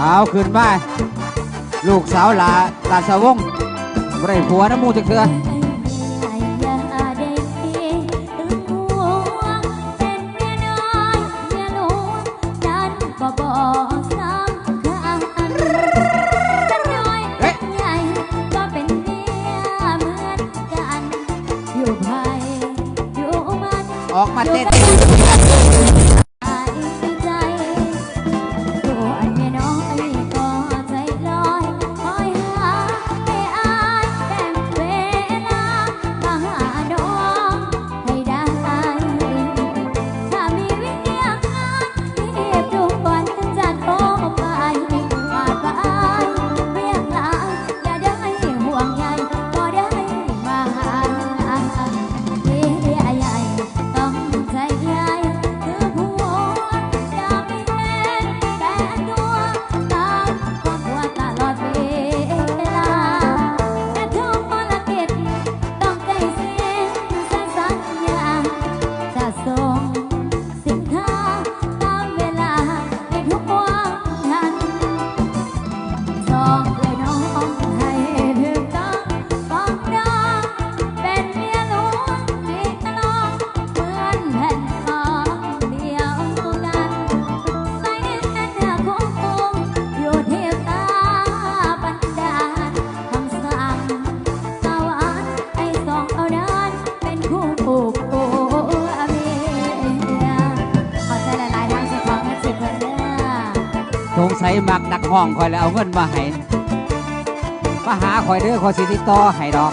เอาขึ้นมาลูกสาวหลาราชวงศ์ไรผัวน้ำมูจะเถื่อออกมาเต้นสงสัยมักนักห้องคอยแล้วเอาเงินมาให้มาหาคอยเด้อคอยสิติดต่อให้ดอก